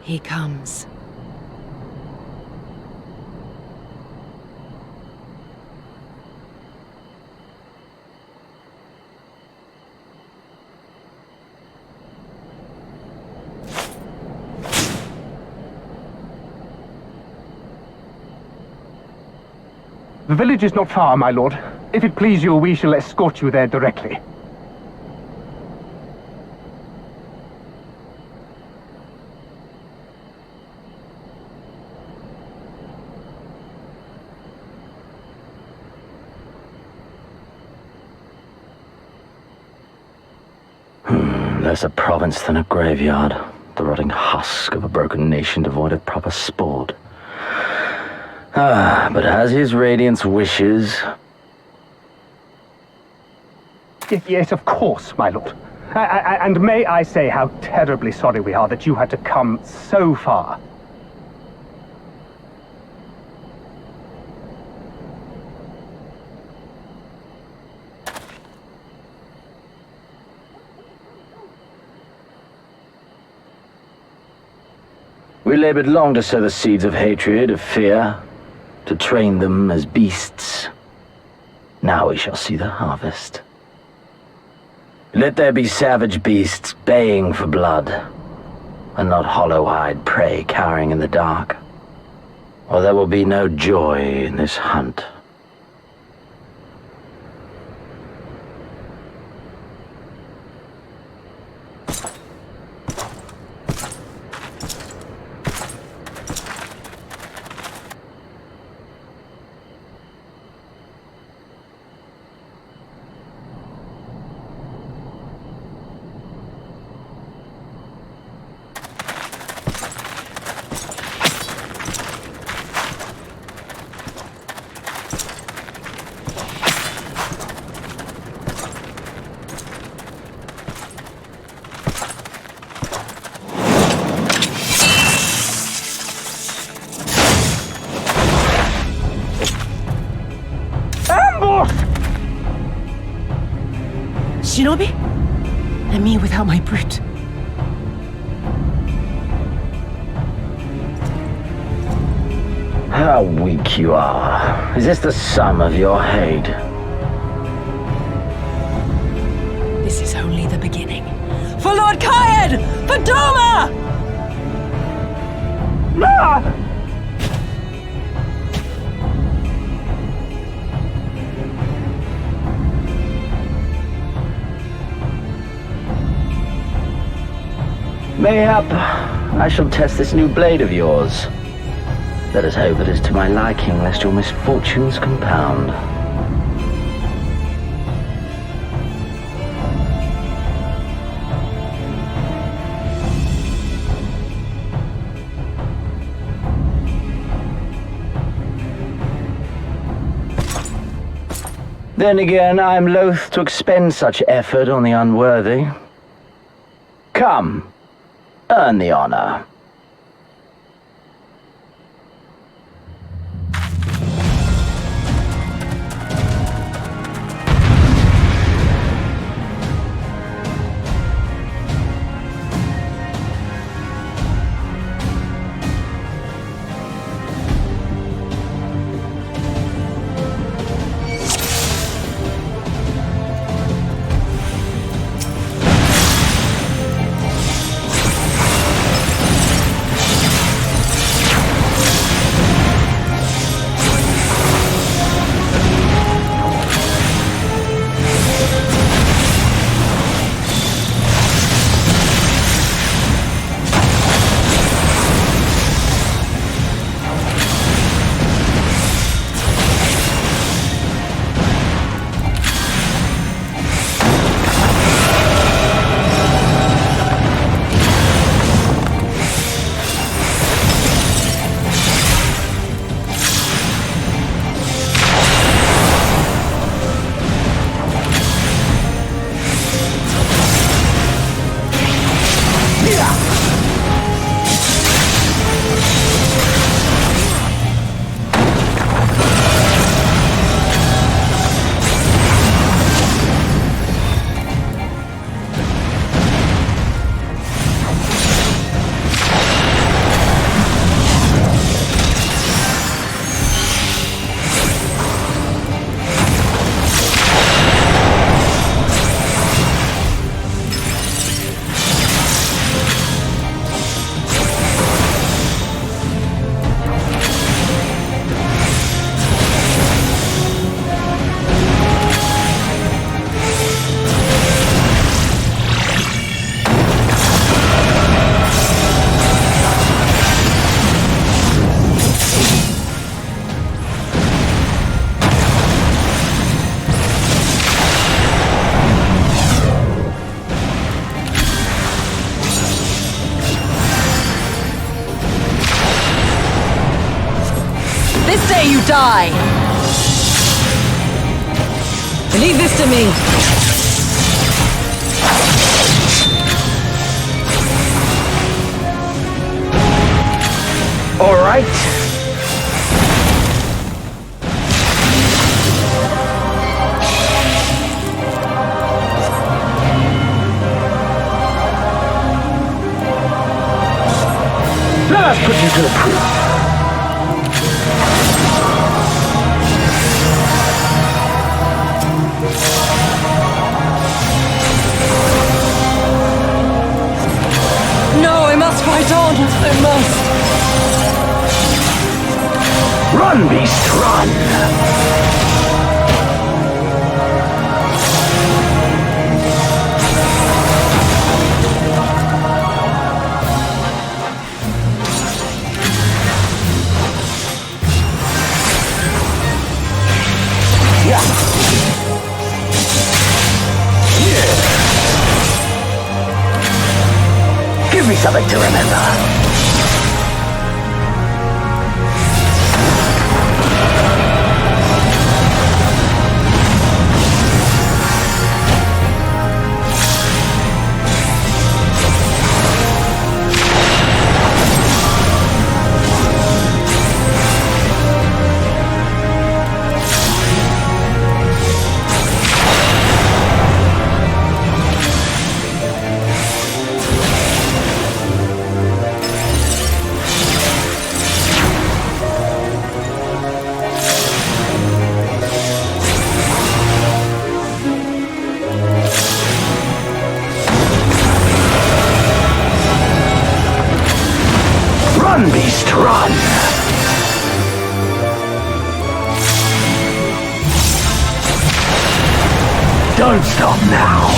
He comes. The village is not far, my lord. If it please you, we shall escort you there directly. Less a province than a graveyard. The rotting husk of a broken nation devoid of proper sport. But as his radiance wishes... Yes, of course, my lord. And may I say how terribly sorry we are that you had to come so far. We labored long to sow the seeds of hatred, of fear, to train them as beasts. Now we shall see the harvest. Let there be savage beasts baying for blood, and not hollow-eyed prey cowering in the dark, or there will be no joy in this hunt. Shinobi? And me without my brute. How weak you are. Is this the sum of your hate? This is only the beginning. For Lord Kayed! For Doma! Ah! Mayhap I shall test this new blade of yours. Let us hope it is to my liking, lest your misfortunes compound. Then again, I am loath to expend such effort on the unworthy. Come, earn the honor. you die! Leave this to me! All right. Let us put you to the proof. No, I must fight on! I must! Run, beast, run! Give me something to remember. Run, beast, run! Don't stop now!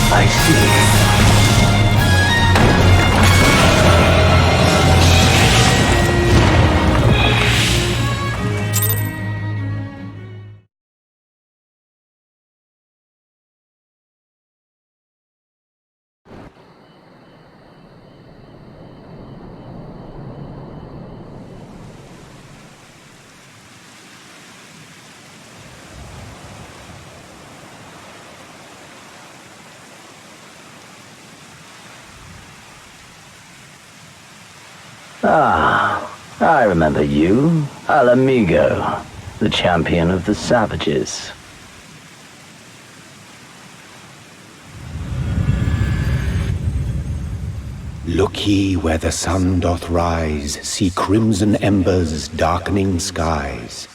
I see. Ah, I remember you. Al Amigo, the champion of the savages. Look ye where the sun doth rise, see crimson embers darkening skies.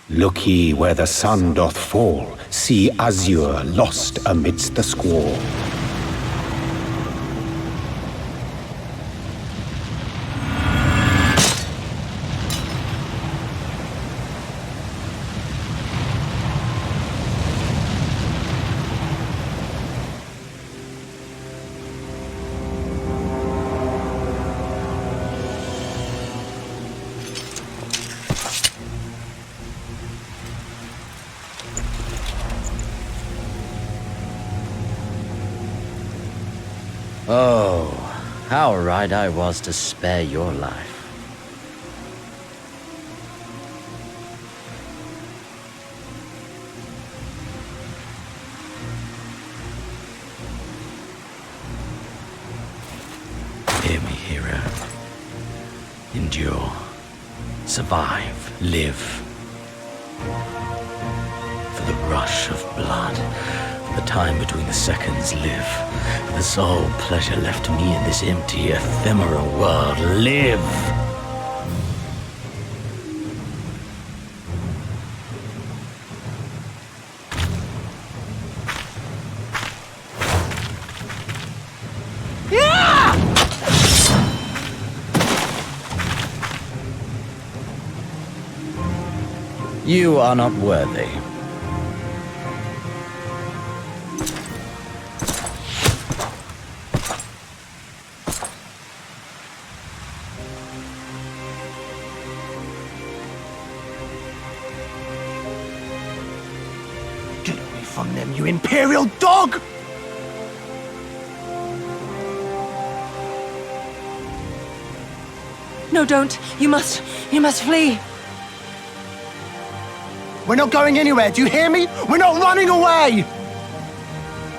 Look ye where the sun doth fall, see azure lost amidst the squall. Oh, how right I was to spare your life. Hear me, hero. Endure. Survive. Live. For the rush of blood. For the time between the seconds. Live. For the sole pleasure left to me in this empty, ephemeral world. Live! You are not worthy. from them, you Imperial dog! No, don't. You must flee. We're not going anywhere, do you hear me? We're not running away!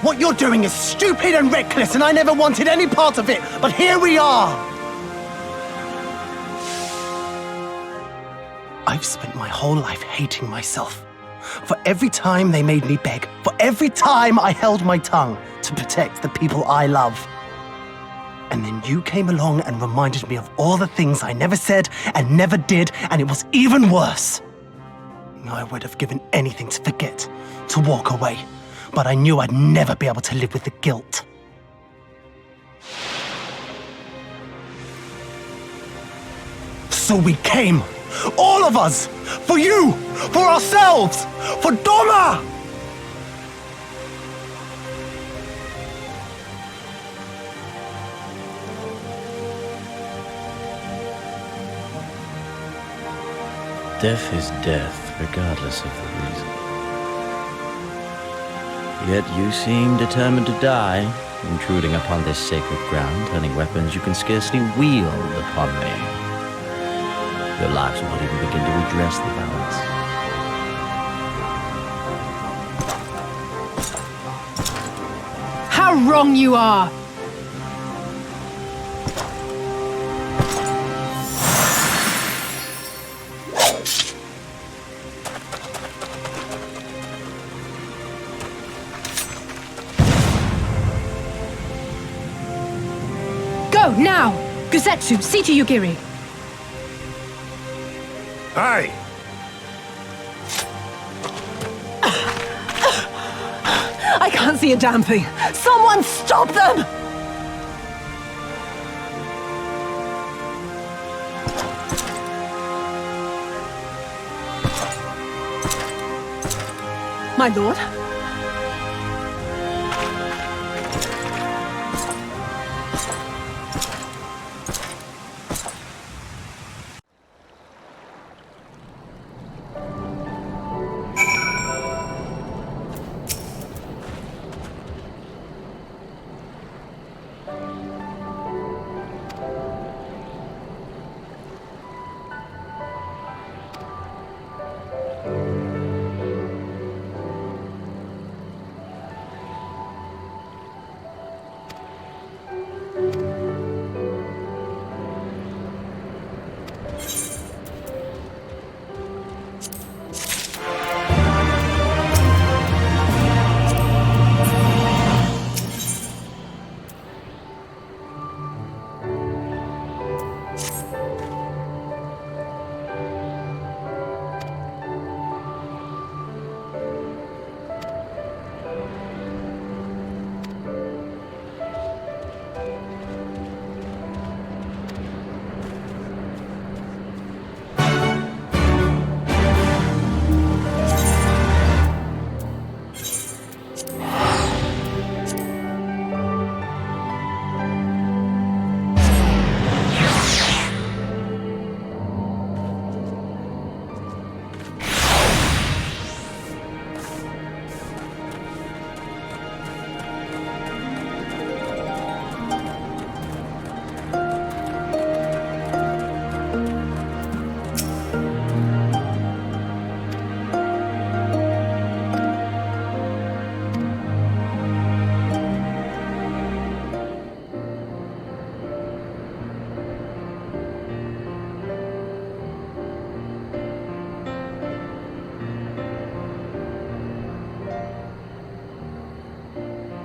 What you're doing is stupid and reckless, and I never wanted any part of it, but here we are! I've spent my whole life hating myself. For every time they made me beg, for every time I held my tongue to protect the people I love. And then you came along and reminded me of all the things I never said and never did, and it was even worse. I would have given anything to forget, to walk away, but I knew I'd never be able to live with the guilt. So we came, all of us, for you, for ourselves, for Doma! Death is death, regardless of the reason. Yet you seem determined to die, intruding upon this sacred ground, turning weapons you can scarcely wield upon me. Your lives will not even begin to redress the balance. How wrong you are! Go, now! Gusetsu, see to Yugiri. Hey! I can't see a damn thing. Someone stop them! My lord?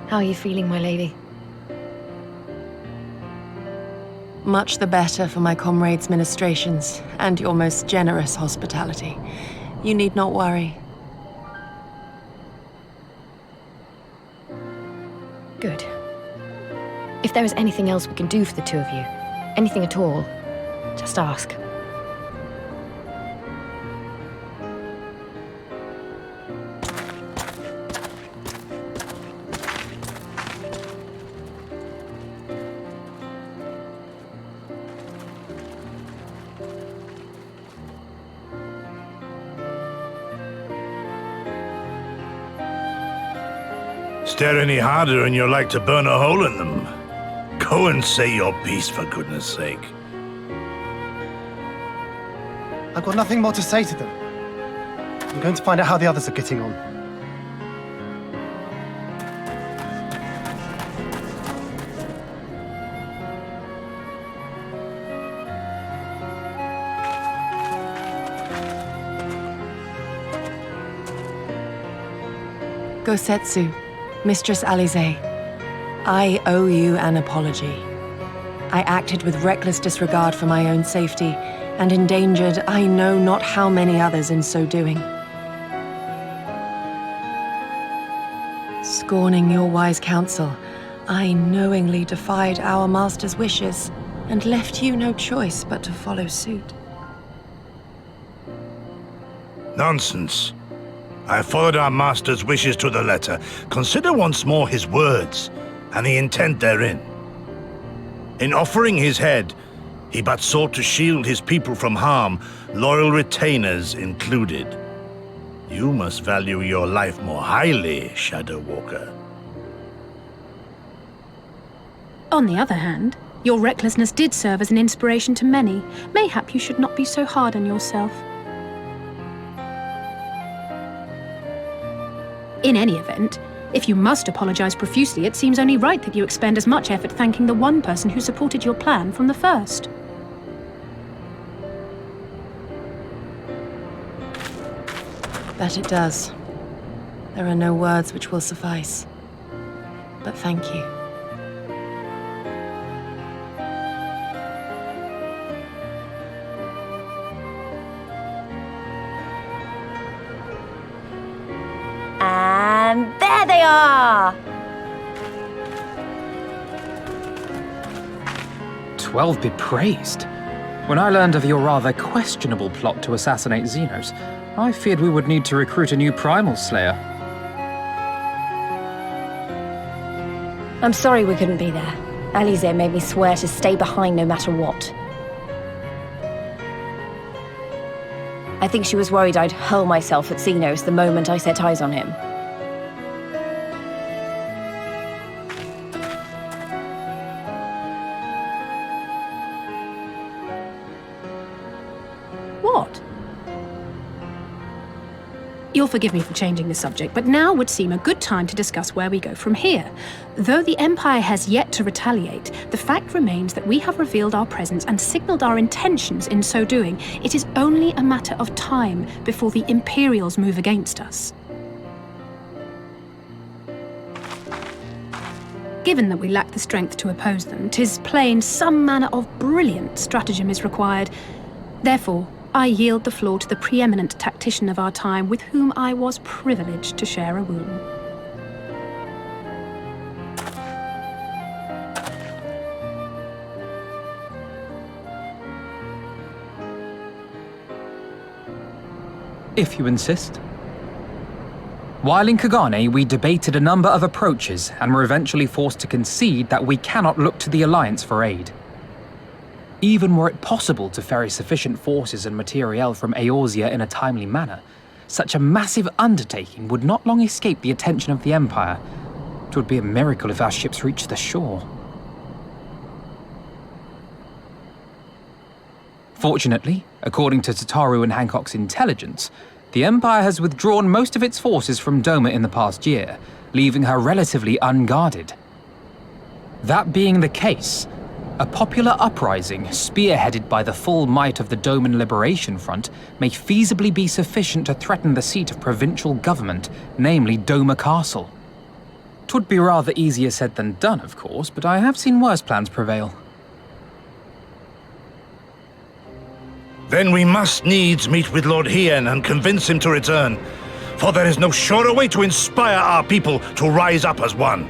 How are you feeling, my lady? Much the better for my comrades' ministrations and your most generous hospitality. You need not worry. Good. If there is anything else we can do for the two of you, anything at all, just ask. Stare any harder and you're like to burn a hole in them. Go and say your piece, for goodness sake. I've got nothing more to say to them. I'm going to find out how the others are getting on. Gosetsu, Mistress Alize, I owe you an apology. I acted with reckless disregard for my own safety, and endangered I know not how many others in so doing. Scorning your wise counsel, I knowingly defied our master's wishes, and left you no choice but to follow suit. Nonsense. I followed our master's wishes to the letter. Consider once more his words, and the intent therein. In offering his head, he but sought to shield his people from harm, loyal retainers included. You must value your life more highly, Shadow Walker. On the other hand, your recklessness did serve as an inspiration to many. Mayhap you should not be so hard on yourself. In any event, if you must apologize profusely, it seems only right that you expend as much effort thanking the one person who supported your plan from the first. That it does. There are no words which will suffice. But thank you. And there they are! 12 be praised. When I learned of your rather questionable plot to assassinate Zenos, I feared we would need to recruit a new primal slayer. I'm sorry we couldn't be there. Alize made me swear to stay behind no matter what. I think she was worried I'd hurl myself at Zenos the moment I set eyes on him. What? You'll forgive me for changing the subject, but now would seem a good time to discuss where we go from here. Though the Empire has yet to retaliate, the fact remains that we have revealed our presence and signaled our intentions in so doing. It is only a matter of time before the Imperials move against us. Given that we lack the strength to oppose them, 'tis plain some manner of brilliant stratagem is required. Therefore, I yield the floor to the preeminent tactician of our time, with whom I was privileged to share a room. If you insist. While in Kagane, we debated a number of approaches and were eventually forced to concede that we cannot look to the Alliance for aid. Even were it possible to ferry sufficient forces and materiel from Eorzea in a timely manner, such a massive undertaking would not long escape the attention of the Empire. It would be a miracle if our ships reached the shore. Fortunately, according to Tataru and Hancock's intelligence, the Empire has withdrawn most of its forces from Doma in the past year, leaving her relatively unguarded. That being the case, a popular uprising, spearheaded by the full might of the Doman Liberation Front, may feasibly be sufficient to threaten the seat of provincial government, namely Doma Castle. 'Twould be rather easier said than done, of course, but I have seen worse plans prevail. Then we must needs meet with Lord Hien and convince him to return, for there is no surer way to inspire our people to rise up as one.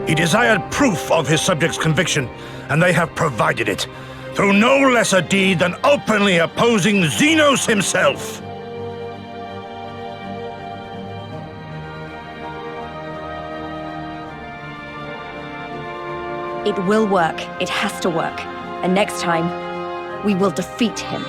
He desired proof of his subjects' conviction, and they have provided it, through no lesser deed than openly opposing Zenos himself. It will work. It has to work. And next time, we will defeat him.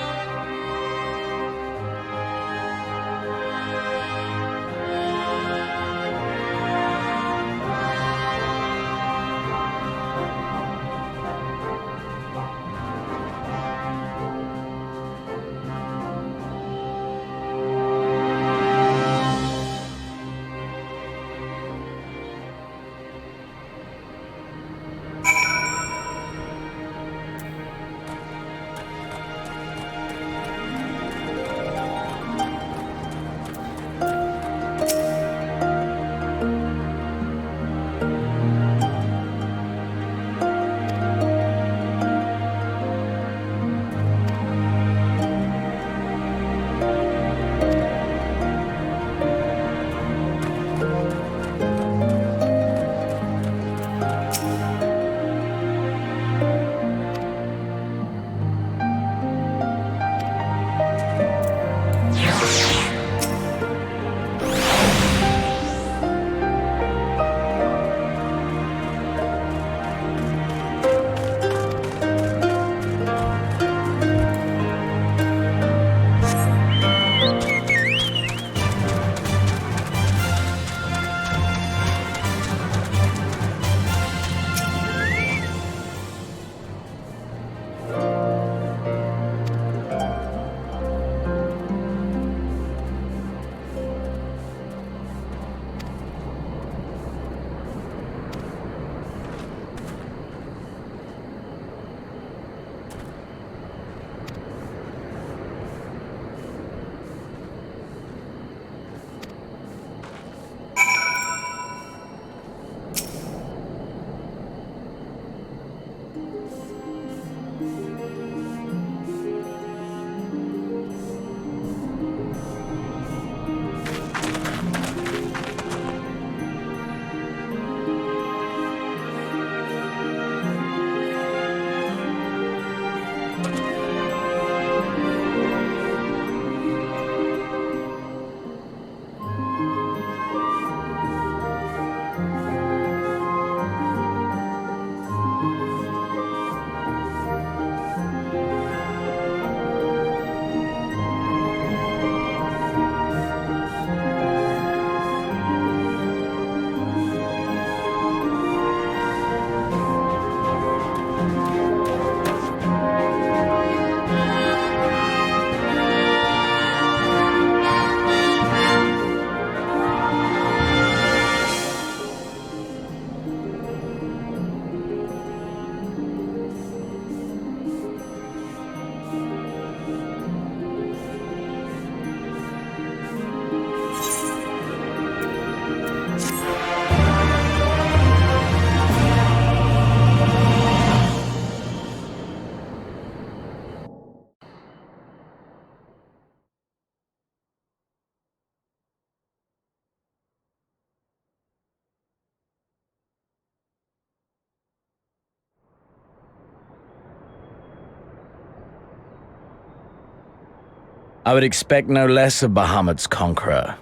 I would expect no less of Bahamut's conqueror.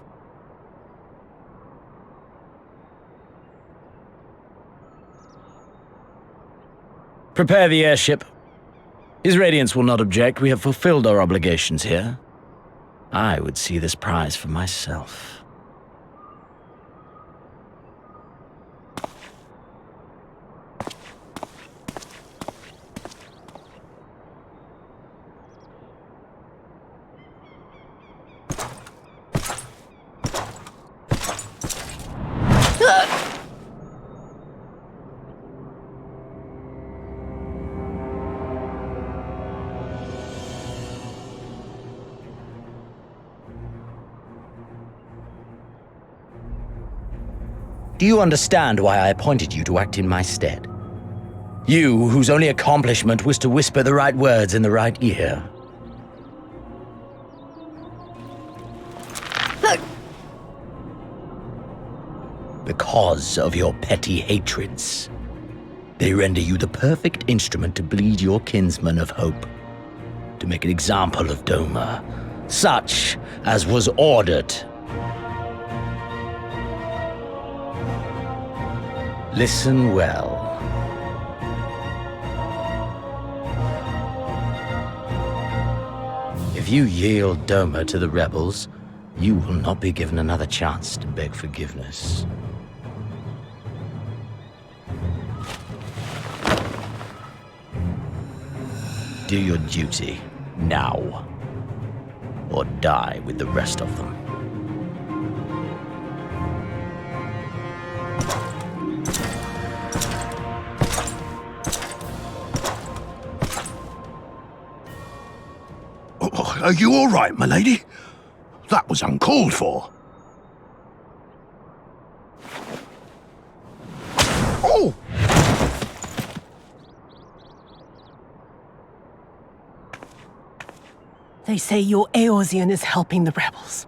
Prepare the airship. His Radiance will not object. We have fulfilled our obligations here. I would see this prize for myself. Do you understand why I appointed you to act in my stead? You, whose only accomplishment was to whisper the right words in the right ear. Because of your petty hatreds, they render you the perfect instrument to bleed your kinsman of hope, to make an example of Doma, such as was ordered. Listen well. If you yield Doma to the rebels, you will not be given another chance to beg forgiveness. Do your duty, now, or die with the rest of them. Are you all right, my lady? That was uncalled for. Oh! They say your Eorzean is helping the rebels.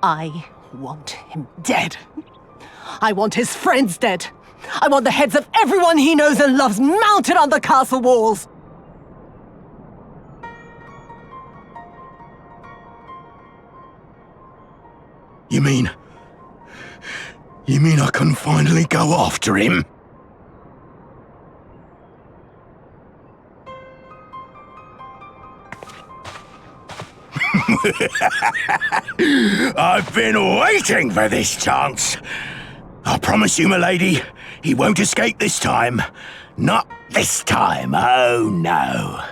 I want him dead. I want his friends dead. I want the heads of everyone he knows and loves mounted on the castle walls. You mean I can finally go after him? I've been waiting for this chance. I promise you, milady, he won't escape this time. Not this time, oh no.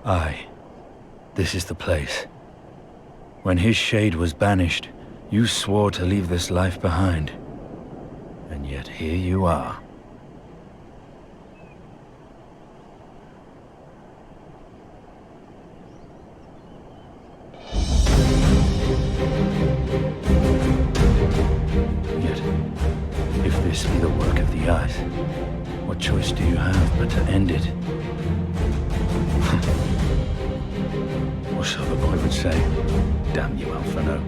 Aye, this is the place. When his shade was banished, you swore to leave this life behind. And yet here you are. Yet, if this be the work of the Eyes, what choice do you have but to end it? Or so the boy would say. Damn you, Alphano.